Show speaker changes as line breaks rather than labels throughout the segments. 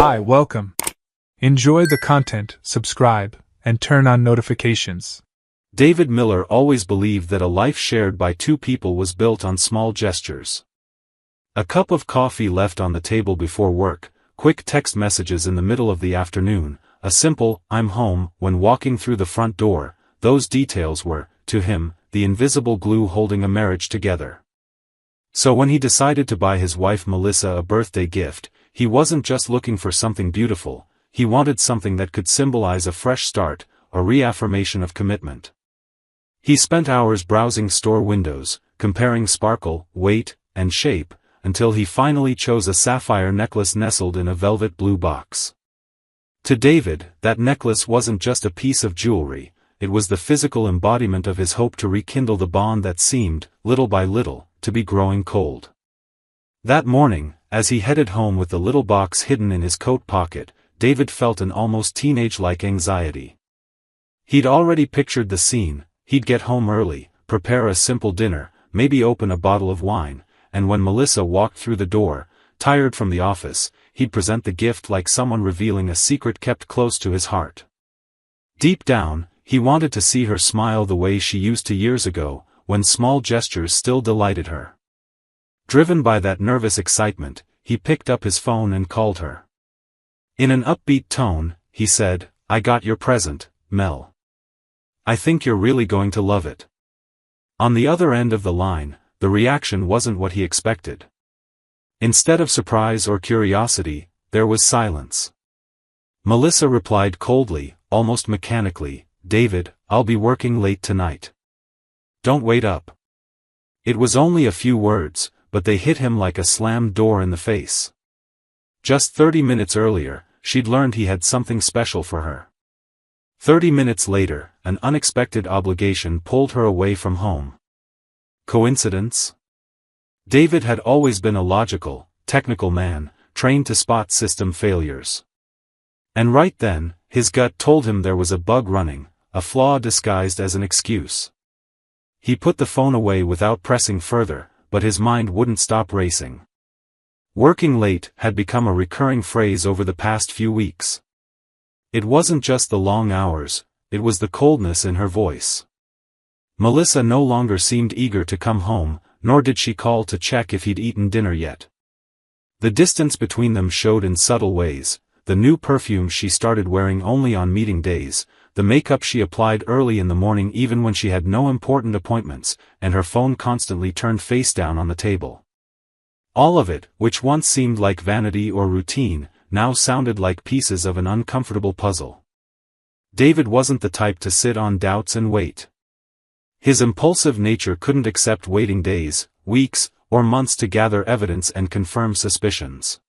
Hi, welcome. Enjoy the content, subscribe, and turn on notifications.
David Miller always believed that a life shared by two people was built on small gestures. A cup of coffee left on the table before work, quick text messages in the middle of the afternoon, a simple, "I'm home," when walking through the front door, those details were, to him, the invisible glue holding a marriage together. So when he decided to buy his wife Melissa a birthday gift, he wasn't just looking for something beautiful, he wanted something that could symbolize a fresh start, a reaffirmation of commitment. He spent hours browsing store windows, comparing sparkle, weight, and shape, until he finally chose a sapphire necklace nestled in a velvet blue box. To David, that necklace wasn't just a piece of jewelry, it was the physical embodiment of his hope to rekindle the bond that seemed, little by little, to be growing cold. That morning, as he headed home with the little box hidden in his coat pocket, David felt an almost teenage-like anxiety. He'd already pictured the scene: he'd get home early, prepare a simple dinner, maybe open a bottle of wine, and when Melissa walked through the door, tired from the office, he'd present the gift like someone revealing a secret kept close to his heart. Deep down, he wanted to see her smile the way she used to years ago, when small gestures still delighted her. Driven by that nervous excitement, he picked up his phone and called her. In an upbeat tone, he said, "I got your present, Mel. I think you're really going to love it." On the other end of the line, the reaction wasn't what he expected. Instead of surprise or curiosity, there was silence. Melissa replied coldly, almost mechanically, "David, I'll be working late tonight. Don't wait up." It was only a few words, but they hit him like a slammed door in the face. Just 30 minutes earlier, she'd learned he had something special for her. 30 minutes later, an unexpected obligation pulled her away from home. Coincidence? David had always been a logical, technical man, trained to spot system failures. And right then, his gut told him there was a bug running, a flaw disguised as an excuse. He put the phone away without pressing further, but his mind wouldn't stop racing. Working late had become a recurring phrase over the past few weeks. It wasn't just the long hours, it was the coldness in her voice. Melissa no longer seemed eager to come home, nor did she call to check if he'd eaten dinner yet. The distance between them showed in subtle ways: the new perfume she started wearing only on meeting days, the makeup she applied early in the morning even when she had no important appointments, and her phone constantly turned face down on the table. All of it, which once seemed like vanity or routine, now sounded like pieces of an uncomfortable puzzle. David wasn't the type to sit on doubts and wait. His impulsive nature couldn't accept waiting days, weeks, or months to gather evidence and confirm suspicions.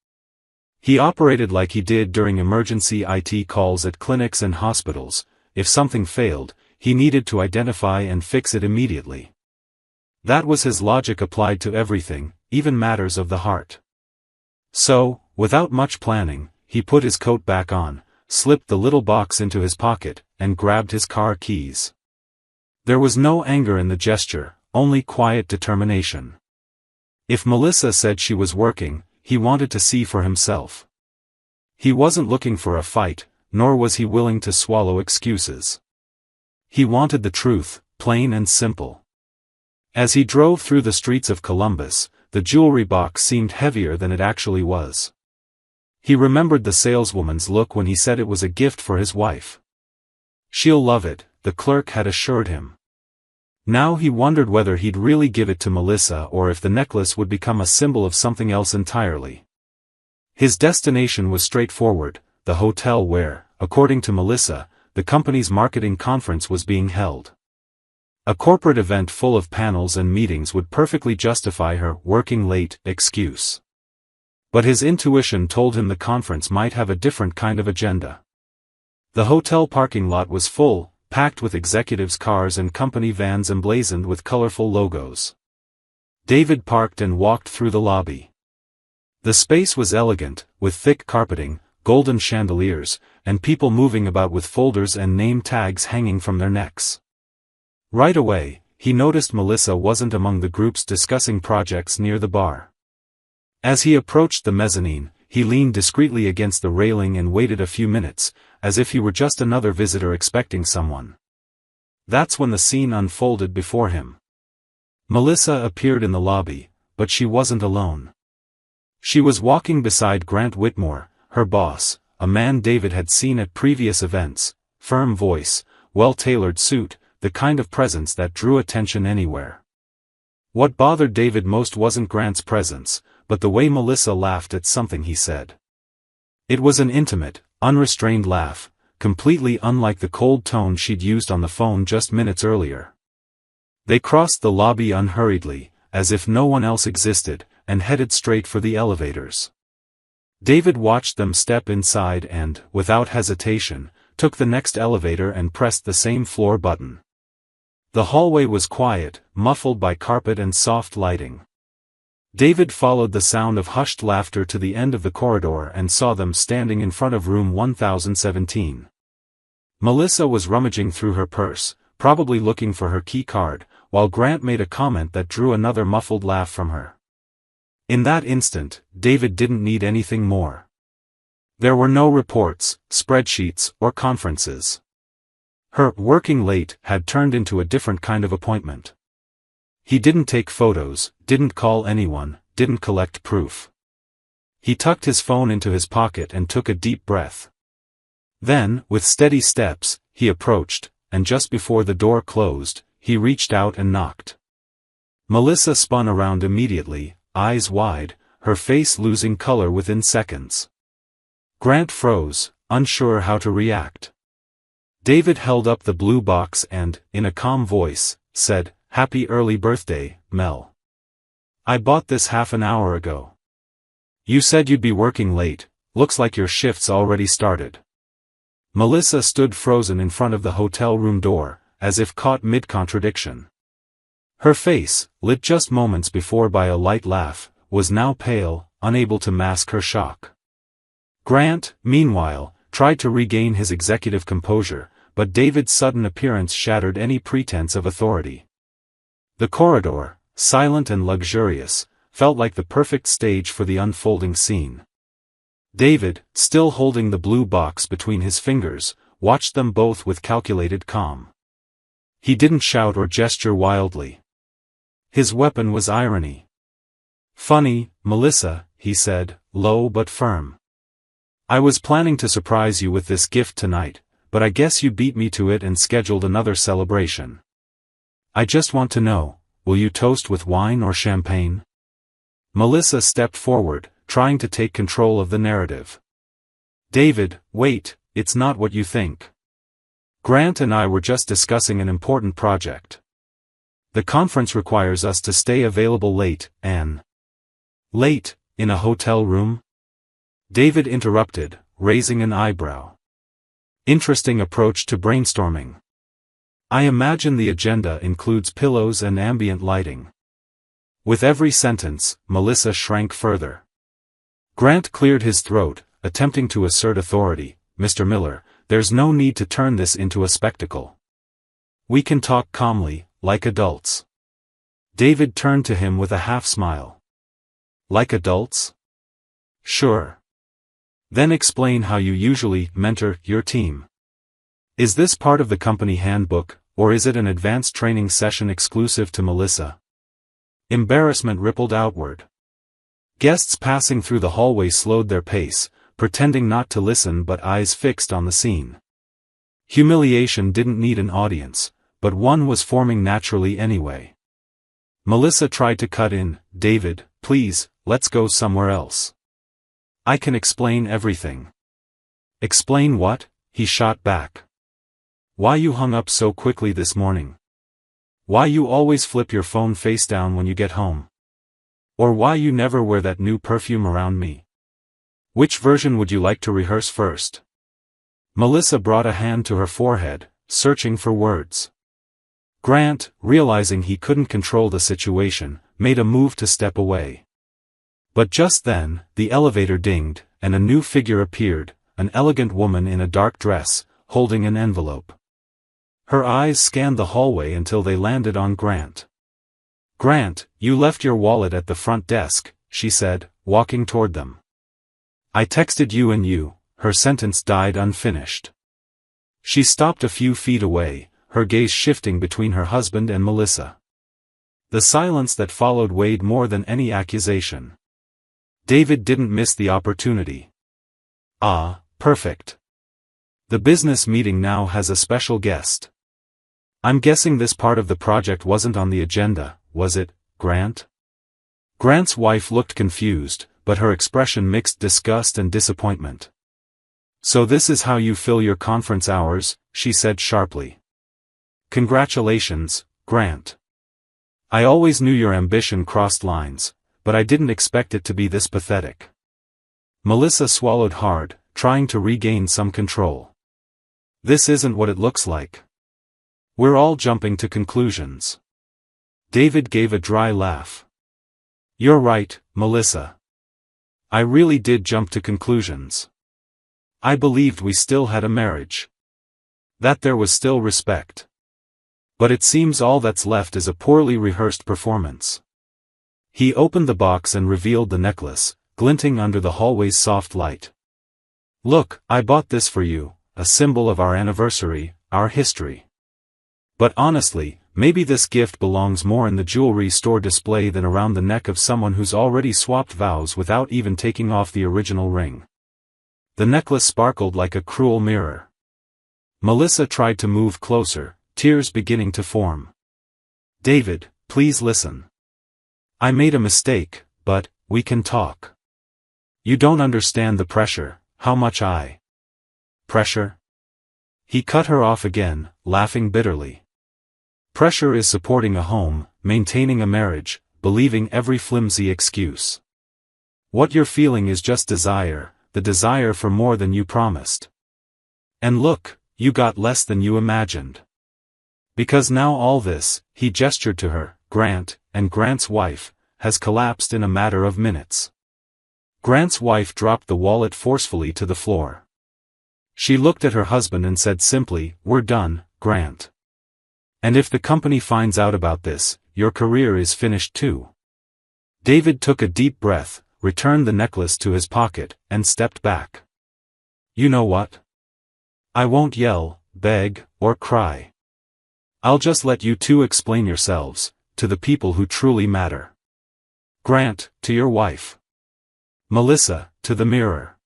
He operated like he did during emergency IT calls at clinics and hospitals: if something failed, he needed to identify and fix it immediately. That was his logic applied to everything, even matters of the heart. So, without much planning, he put his coat back on, slipped the little box into his pocket, and grabbed his car keys. There was no anger in the gesture, only quiet determination. If Melissa said she was working, he wanted to see for himself. He wasn't looking for a fight, nor was he willing to swallow excuses. He wanted the truth, plain and simple. As he drove through the streets of Columbus, the jewelry box seemed heavier than it actually was. He remembered the saleswoman's look when he said it was a gift for his wife. "She'll love it," the clerk had assured him. Now he wondered whether he'd really give it to Melissa or if the necklace would become a symbol of something else entirely. His destination was straightforward: the hotel where, according to Melissa, the company's marketing conference was being held. A corporate event full of panels and meetings would perfectly justify her "working late" excuse. But his intuition told him the conference might have a different kind of agenda. The hotel parking lot was full, packed with executives' cars and company vans emblazoned with colorful logos. David parked and walked through the lobby. The space was elegant, with thick carpeting, golden chandeliers, and people moving about with folders and name tags hanging from their necks. Right away, he noticed Melissa wasn't among the groups discussing projects near the bar. As he approached the mezzanine, he leaned discreetly against the railing and waited a few minutes, as if he were just another visitor expecting someone. That's when the scene unfolded before him. Melissa appeared in the lobby, but she wasn't alone. She was walking beside Grant Whitmore, her boss, a man David had seen at previous events, firm voice, well-tailored suit, the kind of presence that drew attention anywhere. What bothered David most wasn't Grant's presence, but the way Melissa laughed at something he said. It was an intimate, unrestrained laugh, completely unlike the cold tone she'd used on the phone just minutes earlier. They crossed the lobby unhurriedly, as if no one else existed, and headed straight for the elevators. David watched them step inside and, without hesitation, took the next elevator and pressed the same floor button. The hallway was quiet, muffled by carpet and soft lighting. David followed the sound of hushed laughter to the end of the corridor and saw them standing in front of room 1017. Melissa was rummaging through her purse, probably looking for her key card, while Grant made a comment that drew another muffled laugh from her. In that instant, David didn't need anything more. There were no reports, spreadsheets, or conferences. Her "working late" had turned into a different kind of appointment. He didn't take photos, didn't call anyone, didn't collect proof. He tucked his phone into his pocket and took a deep breath. Then, with steady steps, he approached, and just before the door closed, he reached out and knocked. Melissa spun around immediately, eyes wide, her face losing color within seconds. Grant froze, unsure how to react. David held up the blue box and, in a calm voice, said, "Happy early birthday, Mel. I bought this half an hour ago. You said you'd be working late, looks like your shift's already started." Melissa stood frozen in front of the hotel room door, as if caught mid-contradiction. Her face, lit just moments before by a light laugh, was now pale, unable to mask her shock. Grant, meanwhile, tried to regain his executive composure, but David's sudden appearance shattered any pretense of authority. The corridor, silent and luxurious, felt like the perfect stage for the unfolding scene. David, still holding the blue box between his fingers, watched them both with calculated calm. He didn't shout or gesture wildly. His weapon was irony. "Funny, Melissa," he said, low but firm. "I was planning to surprise you with this gift tonight, but I guess you beat me to it and scheduled another celebration. I just want to know, will you toast with wine or champagne?" Melissa stepped forward, trying to take control of the narrative. "David, wait, it's not what you think. Grant and I were just discussing an important project. The conference requires us to stay available late, Anne." "Late, in a hotel room?" David interrupted, raising an eyebrow. "Interesting approach to brainstorming. I imagine the agenda includes pillows and ambient lighting." With every sentence, Melissa shrank further. Grant cleared his throat, attempting to assert authority. "Mr. Miller, there's no need to turn this into a spectacle. We can talk calmly, like adults." David turned to him with a half-smile. "Like adults? Sure. Then explain how you usually mentor your team. Is this part of the company handbook, or is it an advanced training session exclusive to Melissa?" Embarrassment rippled outward. Guests passing through the hallway slowed their pace, pretending not to listen but eyes fixed on the scene. Humiliation didn't need an audience, but one was forming naturally anyway. Melissa tried to cut in. "David, please, let's go somewhere else. I can explain everything." "Explain what?" he shot back. "Why you hung up so quickly this morning? Why you always flip your phone face down when you get home? Or why you never wear that new perfume around me? Which version would you like to rehearse first?" Melissa brought a hand to her forehead, searching for words. Grant, realizing he couldn't control the situation, made a move to step away. But just then, the elevator dinged, and a new figure appeared, an elegant woman in a dark dress, holding an envelope. Her eyes scanned the hallway until they landed on Grant. "Grant, you left your wallet at the front desk," she said, walking toward them. I texted you and you, her sentence died unfinished. She stopped a few feet away, her gaze shifting between her husband and Melissa. The silence that followed weighed more than any accusation. David didn't miss the opportunity. Ah, perfect. The business meeting now has a special guest. I'm guessing this part of the project wasn't on the agenda, was it, Grant? Grant's wife looked confused, but her expression mixed disgust and disappointment. So this is how you fill your conference hours, she said sharply. Congratulations, Grant. I always knew your ambition crossed lines, but I didn't expect it to be this pathetic. Melissa swallowed hard, trying to regain some control. This isn't what it looks like. We're all jumping to conclusions. David gave a dry laugh. You're right, Melissa. I really did jump to conclusions. I believed we still had a marriage. That there was still respect. But it seems all that's left is a poorly rehearsed performance. He opened the box and revealed the necklace, glinting under the hallway's soft light. Look, I bought this for you, a symbol of our anniversary, our history. But honestly, maybe this gift belongs more in the jewelry store display than around the neck of someone who's already swapped vows without even taking off the original ring. The necklace sparkled like a cruel mirror. Melissa tried to move closer, tears beginning to form. David, please listen. I made a mistake, but we can talk. You don't understand the pressure, how much Pressure? He cut her off again, laughing bitterly. Pressure is supporting a home, maintaining a marriage, believing every flimsy excuse. What you're feeling is just desire, the desire for more than you promised. And look, you got less than you imagined. Because now all this, he gestured to her, Grant, and Grant's wife, has collapsed in a matter of minutes. Grant's wife dropped the wallet forcefully to the floor. She looked at her husband and said simply, "We're done, Grant. And if the company finds out about this, your career is finished too." David took a deep breath, returned the necklace to his pocket, and stepped back. You know what? I won't yell, beg, or cry. I'll just let you two explain yourselves, to the people who truly matter. Grant, to your wife. Melissa, to the mirror.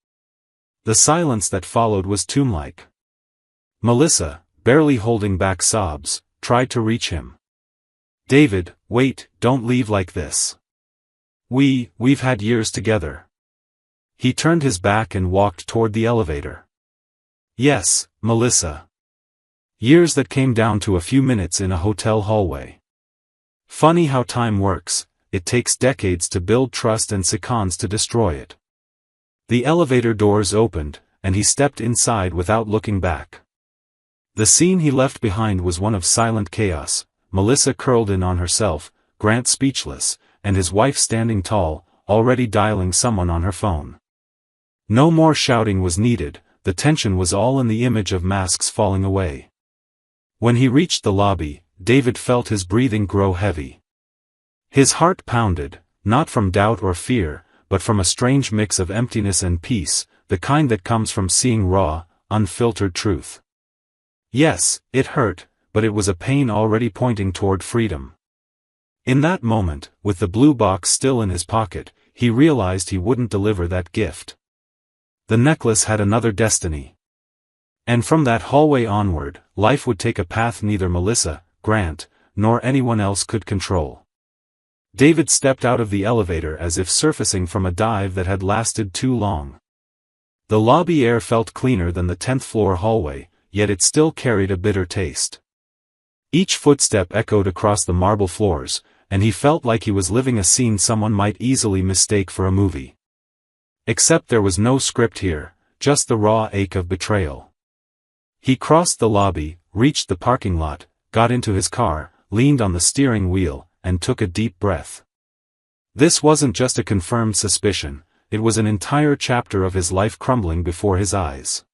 The silence that followed was tomb-like. Melissa, barely holding back sobs, tried to reach him. David, wait, don't leave like this. We've had years together. He turned his back and walked toward the elevator. Yes, Melissa. Years that came down to a few minutes in a hotel hallway. Funny how time works, it takes decades to build trust and seconds to destroy it. The elevator doors opened, and he stepped inside without looking back. The scene he left behind was one of silent chaos, Melissa curled in on herself, Grant speechless, and his wife standing tall, already dialing someone on her phone. No more shouting was needed, the tension was all in the image of masks falling away. When he reached the lobby, David felt his breathing grow heavy. His heart pounded, not from doubt or fear, but from a strange mix of emptiness and peace, the kind that comes from seeing raw, unfiltered truth. Yes, it hurt, but it was a pain already pointing toward freedom. In that moment, with the blue box still in his pocket, he realized he wouldn't deliver that gift. The necklace had another destiny. And from that hallway onward, life would take a path neither Melissa, Grant, nor anyone else could control. David stepped out of the elevator as if surfacing from a dive that had lasted too long. The lobby air felt cleaner than the 10th floor hallway, yet it still carried a bitter taste. Each footstep echoed across the marble floors, and he felt like he was living a scene someone might easily mistake for a movie. Except there was no script here, just the raw ache of betrayal. He crossed the lobby, reached the parking lot, got into his car, leaned on the steering wheel, and took a deep breath. This wasn't just a confirmed suspicion, it was an entire chapter of his life crumbling before his eyes.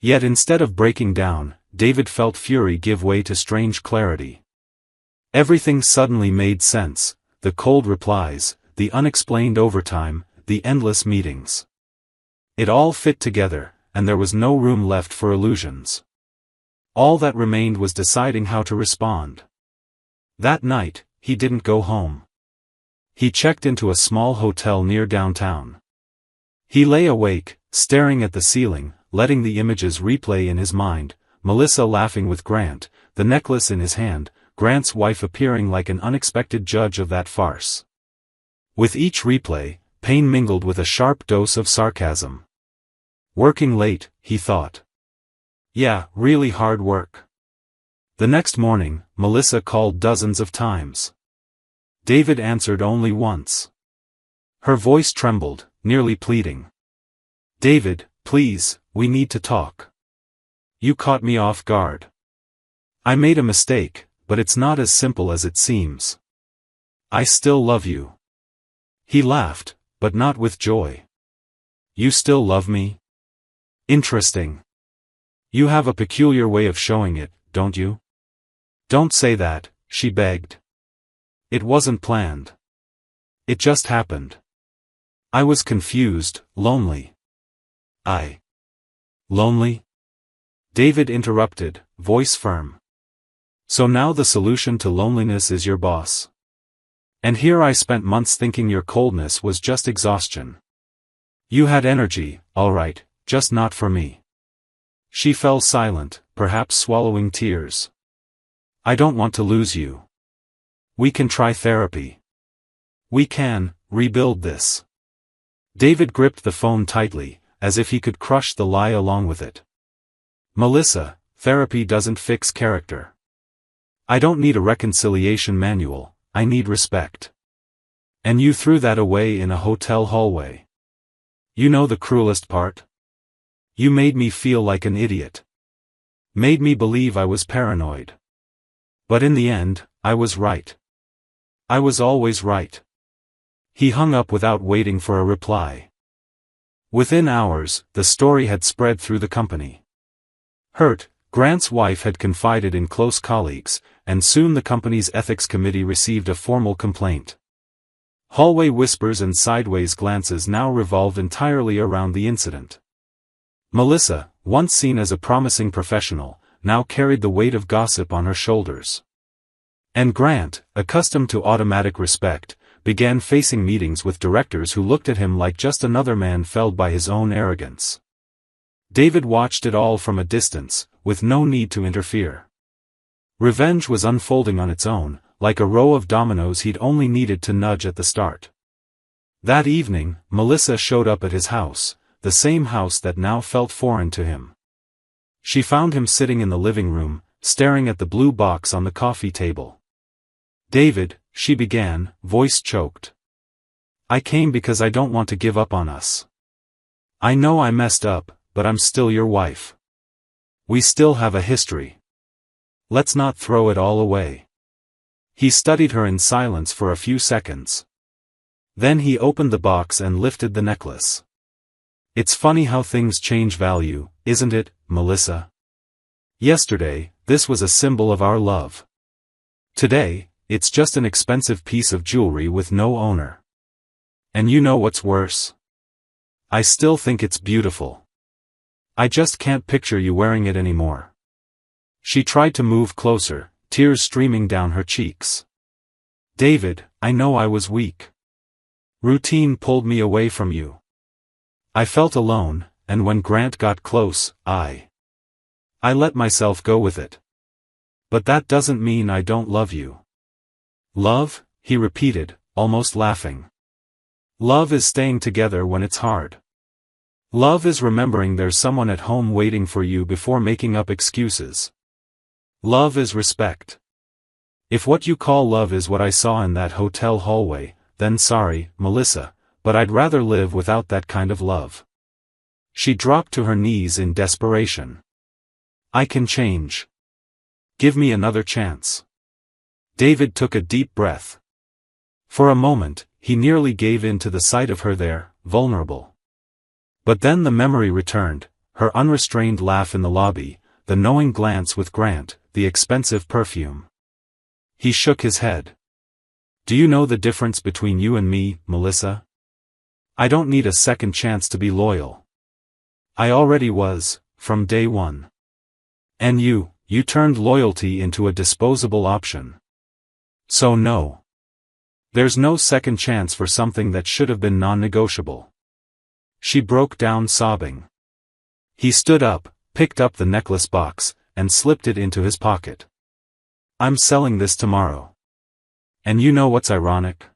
Yet instead of breaking down, David felt fury give way to strange clarity. Everything suddenly made sense, the cold replies, the unexplained overtime, the endless meetings. It all fit together, and there was no room left for illusions. All that remained was deciding how to respond. That night, he didn't go home. He checked into a small hotel near downtown. He lay awake, staring at the ceiling, letting the images replay in his mind, Melissa laughing with Grant, the necklace in his hand, Grant's wife appearing like an unexpected judge of that farce. With each replay, pain mingled with a sharp dose of sarcasm. Working late, he thought. Yeah, really hard work. The next morning, Melissa called dozens of times. David answered only once. Her voice trembled, nearly pleading. David, please, we need to talk. You caught me off guard. I made a mistake, but it's not as simple as it seems. I still love you. He laughed, but not with joy. You still love me? Interesting. You have a peculiar way of showing it, don't you? Don't say that, she begged. It wasn't planned. It just happened. I was confused, lonely. Lonely? David interrupted, voice firm. So now the solution to loneliness is your boss. And here I spent months thinking your coldness was just exhaustion. You had energy, all right, just not for me. She fell silent, perhaps swallowing tears. I don't want to lose you. We can try therapy. We can rebuild this. David gripped the phone tightly, as if he could crush the lie along with it. Melissa, therapy doesn't fix character. I don't need a reconciliation manual, I need respect. And you threw that away in a hotel hallway. You know the cruelest part? You made me feel like an idiot. Made me believe I was paranoid. But in the end, I was right. I was always right. He hung up without waiting for a reply. Within hours, the story had spread through the company. Hurt, Grant's wife had confided in close colleagues, and soon the company's ethics committee received a formal complaint. Hallway whispers and sideways glances now revolved entirely around the incident. Melissa, once seen as a promising professional, now carried the weight of gossip on her shoulders. And Grant, accustomed to automatic respect, began facing meetings with directors who looked at him like just another man felled by his own arrogance. David watched it all from a distance, with no need to interfere. Revenge was unfolding on its own, like a row of dominoes he'd only needed to nudge at the start. That evening, Melissa showed up at his house, the same house that now felt foreign to him. She found him sitting in the living room, staring at the blue box on the coffee table. David, she began, voice choked. I came because I don't want to give up on us. I know I messed up, but I'm still your wife. We still have a history. Let's not throw it all away. He studied her in silence for a few seconds. Then he opened the box and lifted the necklace. It's funny how things change value, isn't it, Melissa? Yesterday, this was a symbol of our love. Today, it's just an expensive piece of jewelry with no owner. And you know what's worse? I still think it's beautiful. I just can't picture you wearing it anymore. She tried to move closer, tears streaming down her cheeks. David, I know I was weak. Routine pulled me away from you. I felt alone, and when Grant got close, I let myself go with it. But that doesn't mean I don't love you. Love, he repeated, almost laughing. Love is staying together when it's hard. Love is remembering there's someone at home waiting for you before making up excuses. Love is respect. If what you call love is what I saw in that hotel hallway, then sorry, Melissa, but I'd rather live without that kind of love. She dropped to her knees in desperation. I can change. Give me another chance. David took a deep breath. For a moment, he nearly gave in to the sight of her there, vulnerable. But then the memory returned, her unrestrained laugh in the lobby, the knowing glance with Grant, the expensive perfume. He shook his head. Do you know the difference between you and me, Melissa? I don't need a second chance to be loyal. I already was, from day one. And you turned loyalty into a disposable option. So no. There's no second chance for something that should have been non-negotiable. She broke down sobbing. He stood up, picked up the necklace box, and slipped it into his pocket. I'm selling this tomorrow. And you know what's ironic?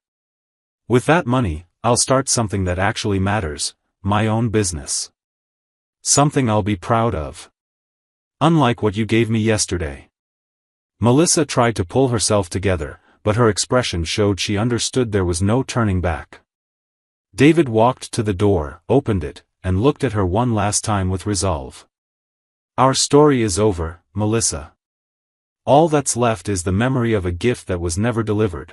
With that money, I'll start something that actually matters, my own business. Something I'll be proud of. Unlike what you gave me yesterday. Melissa tried to pull herself together, but her expression showed she understood there was no turning back. David walked to the door, opened it, and looked at her one last time with resolve. Our story is over, Melissa. All that's left is the memory of a gift that was never delivered.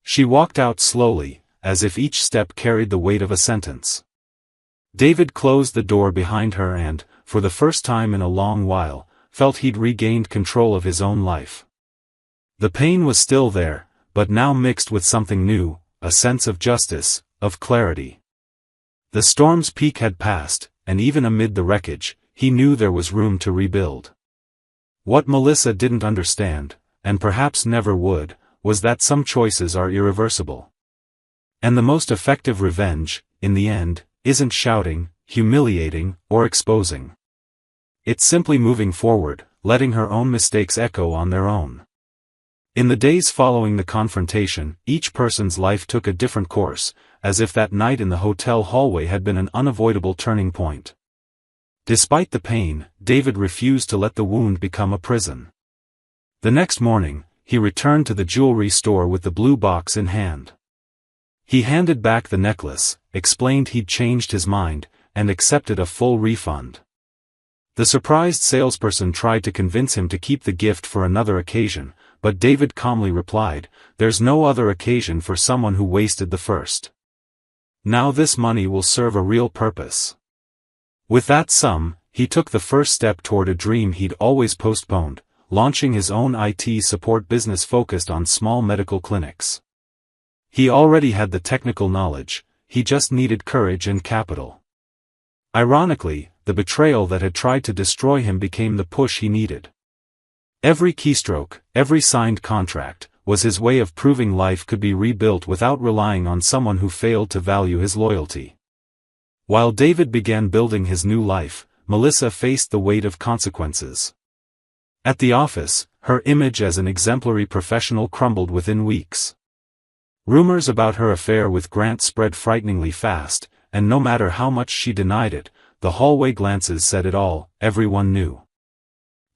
She walked out slowly, as if each step carried the weight of a sentence. David closed the door behind her and, for the first time in a long while, felt he'd regained control of his own life. The pain was still there, but now mixed with something new, a sense of justice, of clarity. The storm's peak had passed, and even amid the wreckage, he knew there was room to rebuild. What Melissa didn't understand, and perhaps never would, was that some choices are irreversible. And the most effective revenge, in the end, isn't shouting, humiliating, or exposing. It's simply moving forward, letting her own mistakes echo on their own. In the days following the confrontation, each person's life took a different course, as if that night in the hotel hallway had been an unavoidable turning point. Despite the pain, David refused to let the wound become a prison. The next morning, he returned to the jewelry store with the blue box in hand. He handed back the necklace, explained he'd changed his mind, and accepted a full refund. The surprised salesperson tried to convince him to keep the gift for another occasion, but David calmly replied, "There's no other occasion for someone who wasted the first. Now this money will serve a real purpose." With that sum, he took the first step toward a dream he'd always postponed, launching his own IT support business focused on small medical clinics. He already had the technical knowledge, he just needed courage and capital. Ironically, the betrayal that had tried to destroy him became the push he needed. Every keystroke, every signed contract, was his way of proving life could be rebuilt without relying on someone who failed to value his loyalty. While David began building his new life, Melissa faced the weight of consequences. At the office, her image as an exemplary professional crumbled within weeks. Rumors about her affair with Grant spread frighteningly fast, and no matter how much she denied it, the hallway glances said it all, everyone knew.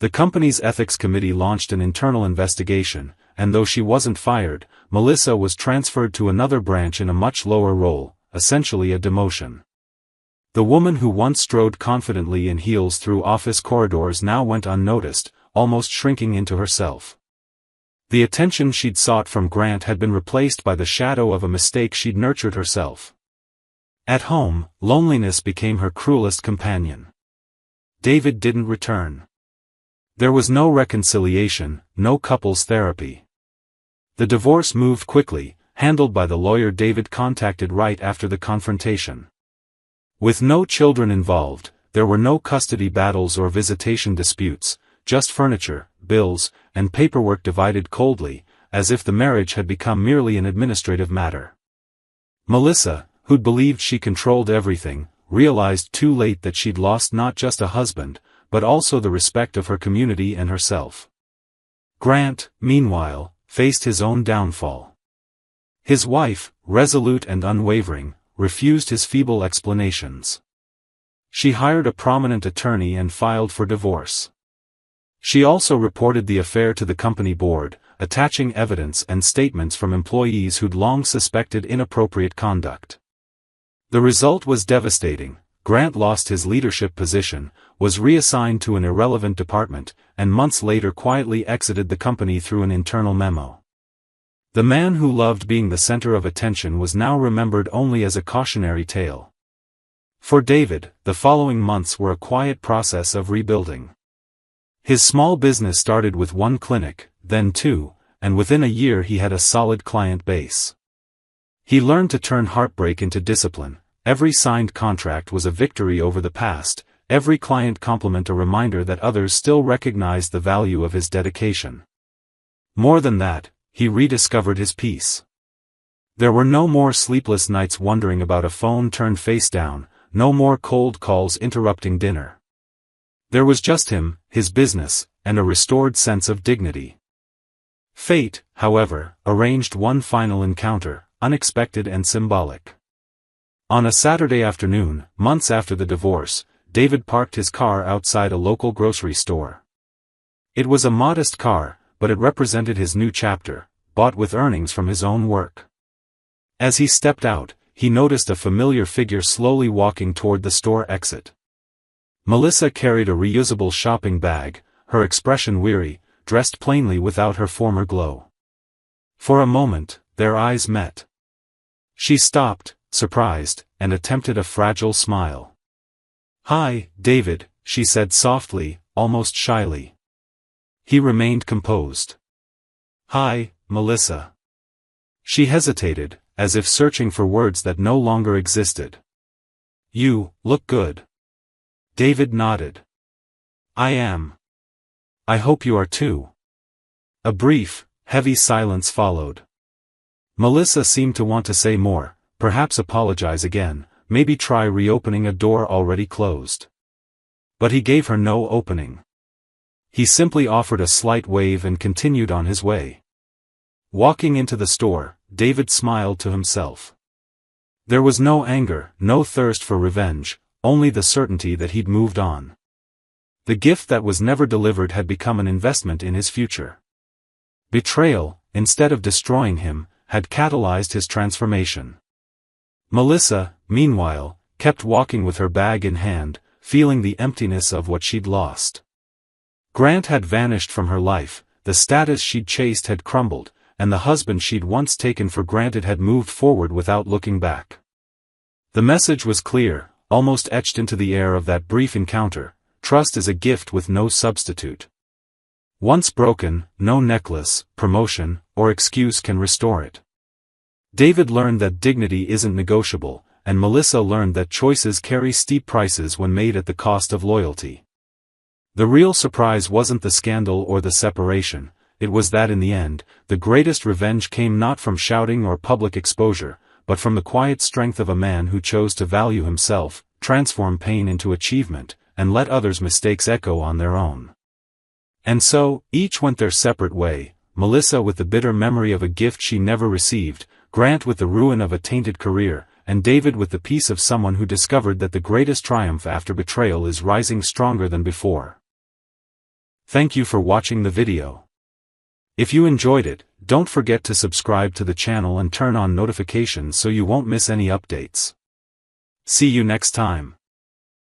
The company's ethics committee launched an internal investigation, and though she wasn't fired, Melissa was transferred to another branch in a much lower role, essentially a demotion. The woman who once strode confidently in heels through office corridors now went unnoticed, almost shrinking into herself. The attention she'd sought from Grant had been replaced by the shadow of a mistake she'd nurtured herself. At home, loneliness became her cruelest companion. David didn't return. There was no reconciliation, no couples therapy. The divorce moved quickly, handled by the lawyer David contacted right after the confrontation. With no children involved, there were no custody battles or visitation disputes, just furniture, bills, and paperwork divided coldly, as if the marriage had become merely an administrative matter. Melissa, who'd believed she controlled everything, realized too late that she'd lost not just a husband, but also the respect of her community and herself. Grant, meanwhile, faced his own downfall. His wife, resolute and unwavering, refused his feeble explanations. She hired a prominent attorney and filed for divorce. She also reported the affair to the company board, attaching evidence and statements from employees who'd long suspected inappropriate conduct. The result was devastating. Grant lost his leadership position, was reassigned to an irrelevant department, and months later quietly exited the company through an internal memo. The man who loved being the center of attention was now remembered only as a cautionary tale. For David, the following months were a quiet process of rebuilding. His small business started with one clinic, then two, and within a year he had a solid client base. He learned to turn heartbreak into discipline, every signed contract was a victory over the past, every client compliment a reminder that others still recognized the value of his dedication. More than that, he rediscovered his peace. There were no more sleepless nights wondering about a phone turned face down, no more cold calls interrupting dinner. There was just him, his business, and a restored sense of dignity. Fate, however, arranged one final encounter, unexpected and symbolic. On a Saturday afternoon, months after the divorce, David parked his car outside a local grocery store. It was a modest car, but it represented his new chapter, bought with earnings from his own work. As he stepped out, he noticed a familiar figure slowly walking toward the store exit. Melissa carried a reusable shopping bag, her expression weary, dressed plainly without her former glow. For a moment, their eyes met. She stopped, surprised, and attempted a fragile smile. "Hi, David," she said softly, almost shyly. He remained composed. "Hi, Melissa." She hesitated, as if searching for words that no longer existed. "You look good." David nodded. "I am. I hope you are too." A brief, heavy silence followed. Melissa seemed to want to say more, perhaps apologize again, maybe try reopening a door already closed. But he gave her no opening. He simply offered a slight wave and continued on his way. Walking into the store, David smiled to himself. There was no anger, no thirst for revenge, only the certainty that he'd moved on. The gift that was never delivered had become an investment in his future. Betrayal, instead of destroying him, had catalyzed his transformation. Melissa, meanwhile, kept walking with her bag in hand, feeling the emptiness of what she'd lost. Grant had vanished from her life, the status she'd chased had crumbled, and the husband she'd once taken for granted had moved forward without looking back. The message was clear, almost etched into the air of that brief encounter: trust is a gift with no substitute. Once broken, no necklace, promotion, or excuse can restore it. David learned that dignity isn't negotiable, and Melissa learned that choices carry steep prices when made at the cost of loyalty. The real surprise wasn't the scandal or the separation, it was that in the end, the greatest revenge came not from shouting or public exposure, but from the quiet strength of a man who chose to value himself, transform pain into achievement, and let others' mistakes echo on their own. And so, each went their separate way, Melissa with the bitter memory of a gift she never received, Grant with the ruin of a tainted career, and David with the peace of someone who discovered that the greatest triumph after betrayal is rising stronger than before. Thank you for watching the video. If you enjoyed it, don't forget to subscribe to the channel and turn on notifications so you won't miss any updates. See you next time.